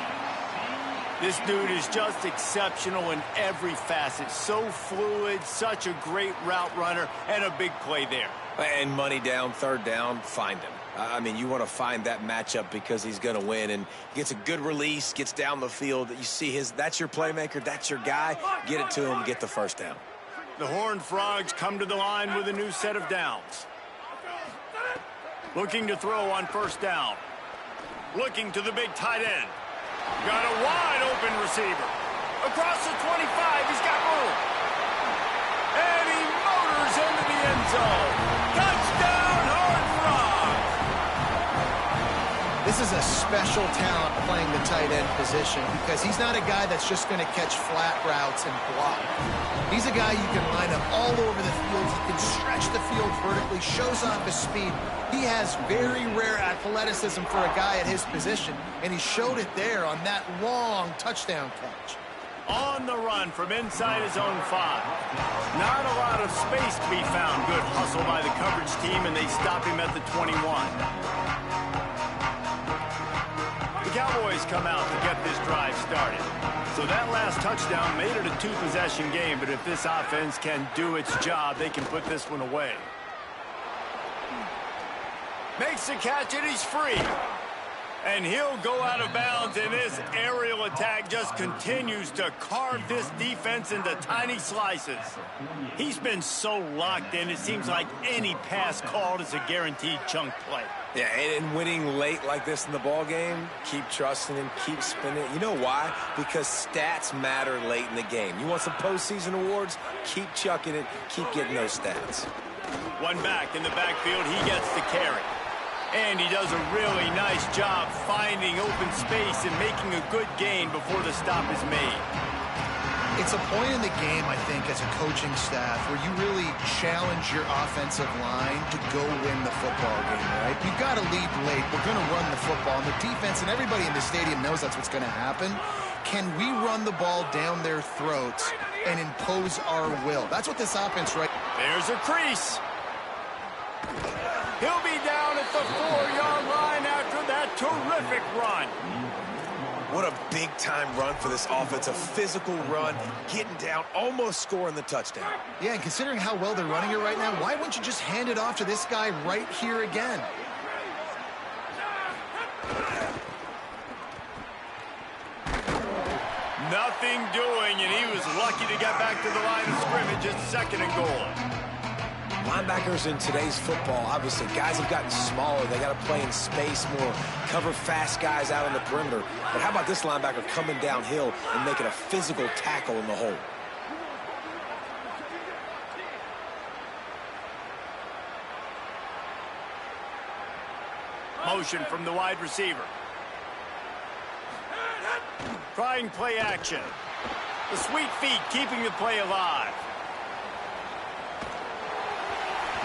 This dude is just exceptional in every facet. So fluid, such a great route runner, and a big play there. And money down, third down, find him. I mean, you want to find that matchup because he's going to win, and gets a good release, gets down the field. You see that's your playmaker, that's your guy. Get it to him, get the first down. The Horned Frogs come to the line with a new set of downs. Looking to throw on first down. Looking to the big tight end. Got a wide open receiver. Across the 25, he's got room. And he motors into the end zone. Touchdown, Horned Frogs! This is a special talent playing the tight end position because he's not a guy that's just going to catch flat routes and block. He's a guy you can line up all over the field. He can stretch the field vertically, shows off his speed. He has very rare athleticism for a guy at his position, and he showed it there on that long touchdown catch. On the run from inside his own 5. Not a lot of space to be found. Good hustle by the coverage team, and they stop him at the 21. The Cowboys come out to get this drive started. So that last touchdown made it a 2-possession game, but if this offense can do its job, they can put this one away. Makes the catch, and he's free. And he'll go out of bounds, and this aerial attack just continues to carve this defense into tiny slices. He's been so locked in, it seems like any pass called is a guaranteed chunk play. Yeah, and winning late like this in the ball game, keep trusting him, keep spinning. You know why? Because stats matter late in the game. You want some postseason awards? Keep chucking it, keep getting those stats. One back in the backfield, he gets the carry. And he does a really nice job finding open space and making a good gain before the stop is made. It's a point in the game, I think, as a coaching staff where you really challenge your offensive line to go win the football game, right? You've got to lead late. We're going to run the football. And the defense and everybody in the stadium knows that's what's going to happen. Can we run the ball down their throats and impose our will? That's what this offense, right? There's a crease. He'll be down at the 4-yard line after that terrific run. What a big-time run for this offense. A physical run, getting down, almost scoring the touchdown. Yeah, and considering how well they're running it right now, why wouldn't you just hand it off to this guy right here again? Nothing doing, and he was lucky to get back to the line of scrimmage at 2nd and goal. Linebackers in today's football, obviously, guys have gotten smaller. They got to play in space more, cover fast guys out on the perimeter. But how about this linebacker coming downhill and making a physical tackle in the hole? Motion from the wide receiver. Trying play action. The sweet feet keeping the play alive.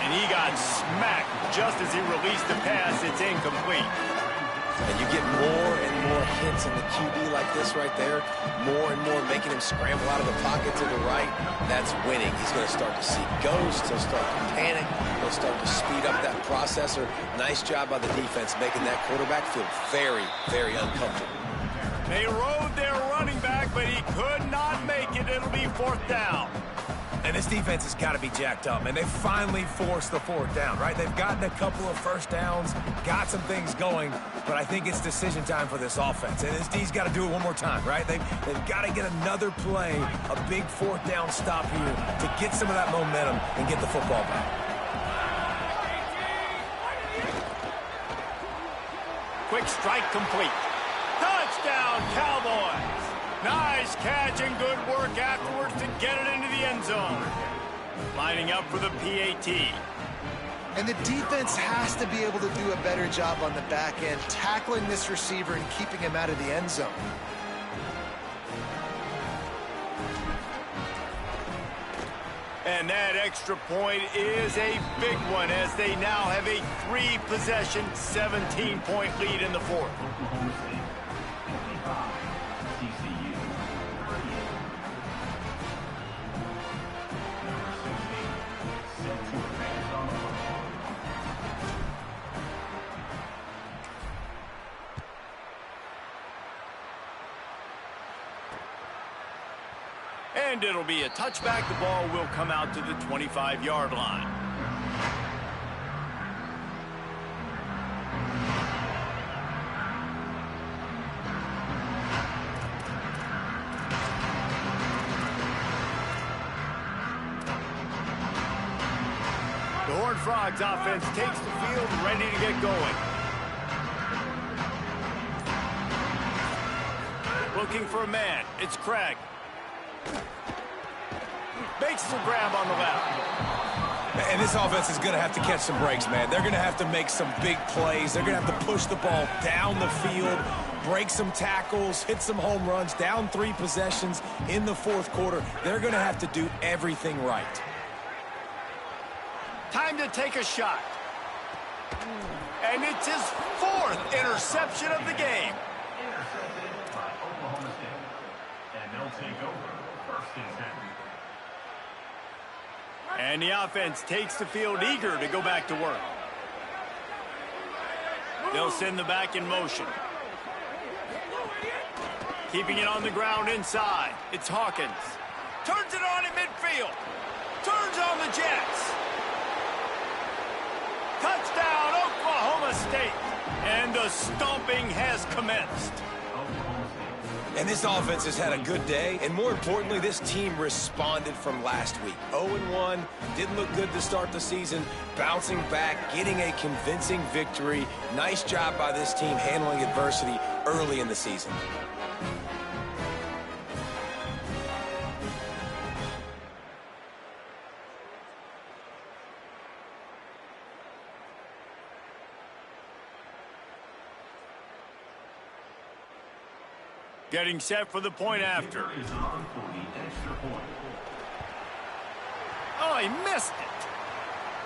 And he got smacked just as he released the pass. It's incomplete. And you get more and more hits in the QB like this right there. More and more making him scramble out of the pocket to the right. That's winning. He's going to start to see ghosts. He'll start to panic. He'll start to speed up that processor. Nice job by the defense making that quarterback feel very, very uncomfortable. They rode their running back, but he could not make it. It'll be 4th down. And this defense has got to be jacked up, man. They finally forced the 4th down, right? They've gotten a couple of first downs, got some things going, but I think it's decision time for this offense. And this D's got to do it one more time, right? They've got to get another play, a big 4th down stop here to get some of that momentum and get the football back. Quick strike complete. Touchdown, Cowboys! Nice catch and good work afterwards to get it into the end zone. Lining up for the PAT. And the defense has to be able to do a better job on the back end, tackling this receiver and keeping him out of the end zone. And that extra point is a big one as they now have a 3-possession, 17-point lead in the 4th. And it'll be a touchback. The ball will come out to the 25-yard line. The Horned Frogs offense takes the field, ready to get going. Looking for a man. It's Craig. Makes the grab on the left. And this offense is going to have to catch some breaks, man. They're going to have to make some big plays. They're going to have to push the ball down the field, break some tackles, hit some home runs, down 3 possessions in the fourth quarter. They're going to have to do everything right. Time to take a shot. And it's his 4th interception of the game. Intercepted by Oklahoma State. And they'll take over 1st and 10. And the offense takes the field, eager to go back to work. They'll send the back in motion. Keeping it on the ground inside. It's Hawkins. Turns it on in midfield. Turns on the Jets. Touchdown, Oklahoma State. And the stomping has commenced. And this offense has had a good day, and more importantly, this team responded from last week. 0-1, didn't look good to start the season, bouncing back, getting a convincing victory. Nice job by this team handling adversity early in the season. Getting set for the point after. Oh, he missed it.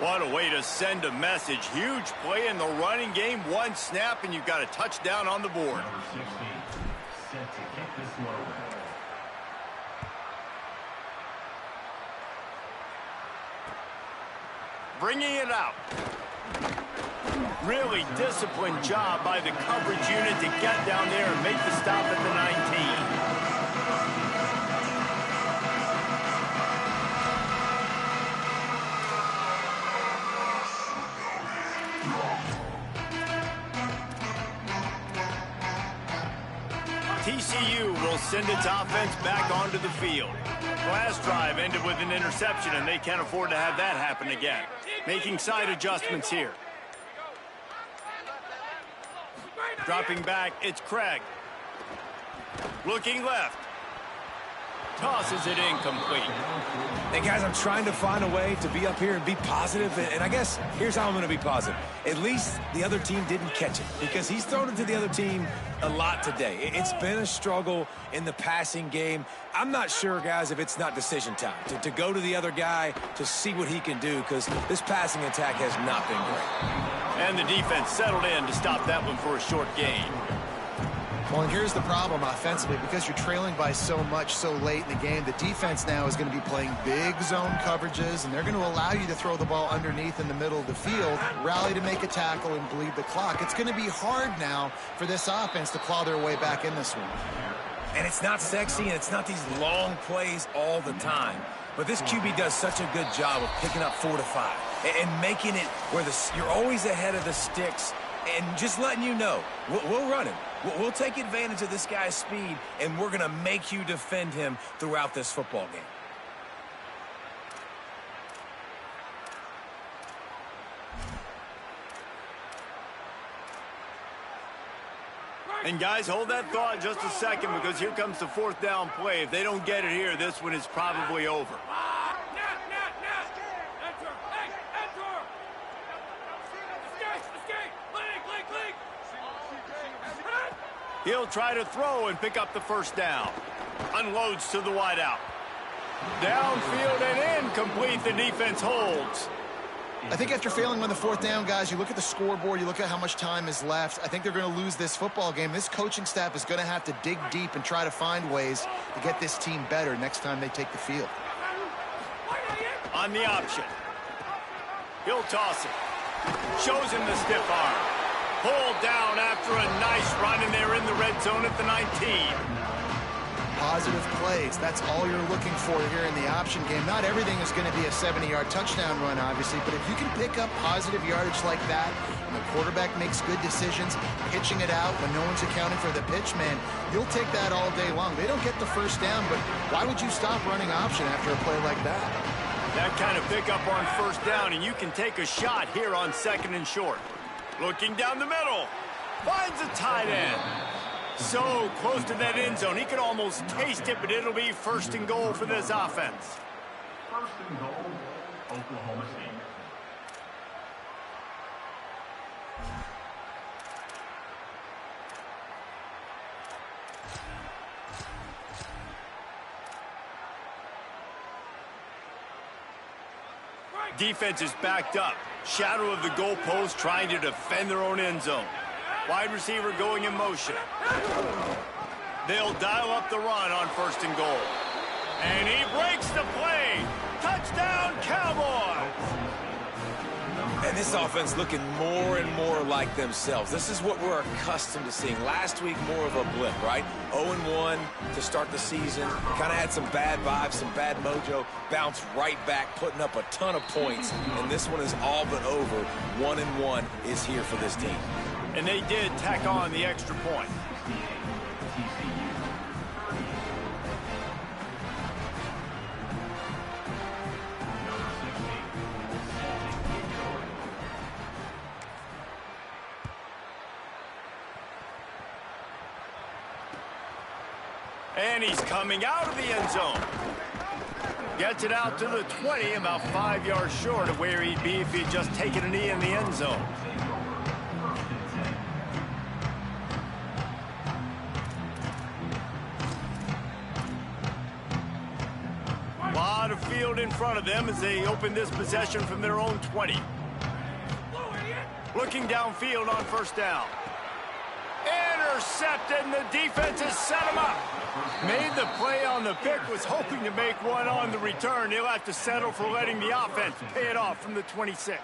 What a way to send a message. Huge play in the running game. 1 snap, and you've got a touchdown on the board. Number 16, set to kick this one away. Bringing it out. Really disciplined job by the coverage unit to get down there and make the stop at the 19. TCU will send its offense back onto the field. Last drive ended with an interception, and they can't afford to have that happen again. Making side adjustments here. Dropping back, it's Craig. Looking left. Tosses it incomplete. Hey, guys, I'm trying to find a way to be up here and be positive, and I guess here's how I'm going to be positive. At least the other team didn't catch it, because he's thrown it to the other team a lot today. It's been a struggle in the passing game. I'm not sure, guys, if it's not decision time, to go to the other guy to see what he can do, because this passing attack has not been great. And the defense settled in to stop that one for a short gain. Well, and here's the problem offensively. Because you're trailing by so much so late in the game, the defense now is going to be playing big zone coverages, and they're going to allow you to throw the ball underneath in the middle of the field, rally to make a tackle, and bleed the clock. It's going to be hard now for this offense to claw their way back in this one. And it's not sexy, and it's not these long plays all the time. But this QB does such a good job of picking up 4 to 5 and making it where you're always ahead of the sticks and just letting you know, we'll run him. We'll take advantage of this guy's speed, and we're going to make you defend him throughout this football game. And guys, hold that thought just a second, because here comes the 4th down play. If they don't get it here, this one is probably over. He'll try to throw and pick up the 1st down. Unloads to the wideout. Downfield and incomplete. The defense holds. I think after failing on the 4th down, guys, you look at the scoreboard, you look at how much time is left. I think they're going to lose this football game. This coaching staff is going to have to dig deep and try to find ways to get this team better next time they take the field. On the option. He'll toss it. Shows him the stiff arm. Pulled down after a nice run, and they're in the red zone at the 19. positive plays. That's all you're looking for here in the option game. Not everything is going to be a 70-yard touchdown run, obviously, but if you can pick up positive yardage like that, and the quarterback makes good decisions, pitching it out when no one's accounting for the pitch, man, you'll take that all day long. They don't get the first down, but why would you stop running option after a play like that? That kind of pickup on first down, and you can take a shot here on 2nd and short. Looking down the middle. Finds a tight end. So close to that end zone. He could almost taste it, but it'll be 1st and goal for this offense. 1st and goal, Oklahoma State. Defense is backed up. Shadow of the goalpost trying to defend their own end zone. Wide receiver going in motion. They'll dial up the run on 1st and goal. And he breaks the play. Touchdown, Cowboys! And this offense looking more and more like themselves. This is what we're accustomed to seeing. Last week, more of a blip, right? 0-1 to start the season. Kind of had some bad vibes, some bad mojo. Bounced right back, putting up a ton of points. And this one is all but over. 1-1 is here for this team. And they did tack on the extra point. And he's coming out of the end zone. Gets it out to the 20, about 5 yards short of where he'd be if he'd just taken a knee in the end zone. A lot of field in front of them as they open this possession from their own 20. Looking downfield on 1st down. Intercepted, and the defense has set him up. Made the play on the pick, was hoping to make one on the return. He'll have to settle for letting the offense pay it off from the 26.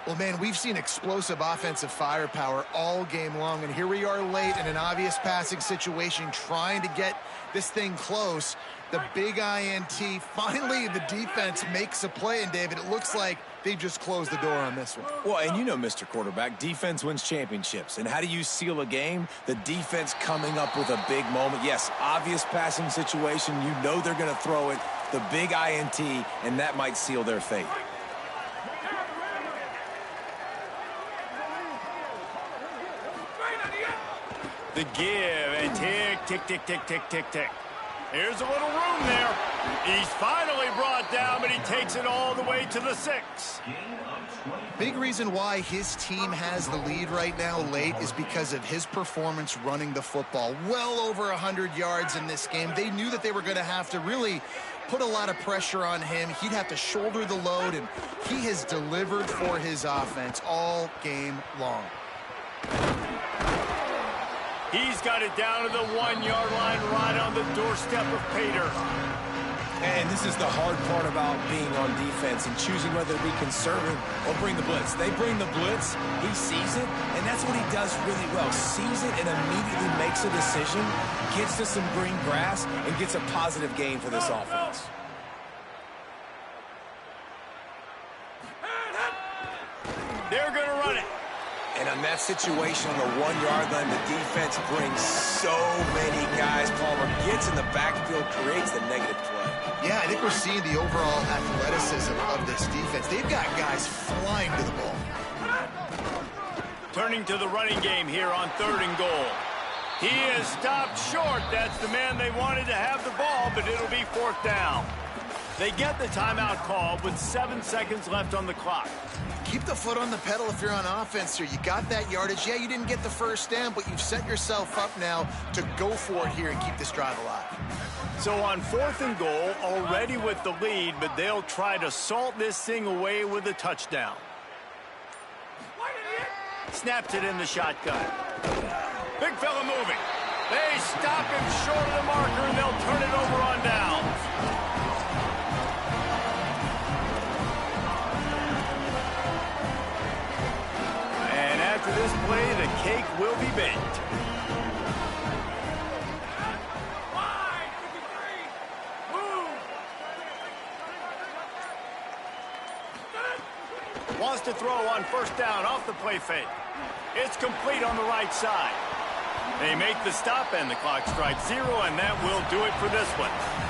Well, man, we've seen explosive offensive firepower all game long, and here we are late in an obvious passing situation trying to get this thing close. The big INT, finally the defense makes a play, and David, it looks like they just closed the door on this one. Well, and you know, Mr. Quarterback, defense wins championships. And how do you seal a game? The defense coming up with a big moment. Yes, obvious passing situation. You know they're going to throw it. The big INT, and that might seal their fate. The give, and tick, tick, tick, tick, tick, tick, tick. Here's a little room there. He's finally brought down, but he takes it all the way to the 6. Big reason why his team has the lead right now late is because of his performance running the football. Well over 100 yards in this game. They knew that they were going to have to really put a lot of pressure on him. He'd have to shoulder the load, and he has delivered for his offense all game long. He's got it down to the 1-yard line right on the doorstep of Pater. And this is the hard part about being on defense and choosing whether to be conservative or bring the blitz. They bring the blitz, he sees it, and that's what he does really well. Sees it and immediately makes a decision, gets to some green grass, and gets a positive gain for this offense. They're going to run it. And on that situation on the 1-yard line, the defense brings so many guys. Palmer gets in the backfield, creates the negative play. Yeah, I think we're seeing the overall athleticism of this defense. They've got guys flying to the ball. Turning to the running game here on 3rd and goal. He is stopped short. That's the man they wanted to have the ball, but it'll be 4th down. They get the timeout call with 7 seconds left on the clock. Keep the foot on the pedal if you're on offense here. You got that yardage. Yeah, you didn't get the first down, but you've set yourself up now to go for it here and keep this drive alive. So on 4th and goal, already with the lead, but they'll try to salt this thing away with a touchdown. Snaps it in the shotgun. Big fella moving. They stop him short of the marker, and they'll turn it over on downs. After this play, the cake will be baked. Wants to throw on first down off the play fake. It's complete on the right side. They make the stop, and the clock strikes 0, and that will do it for this one.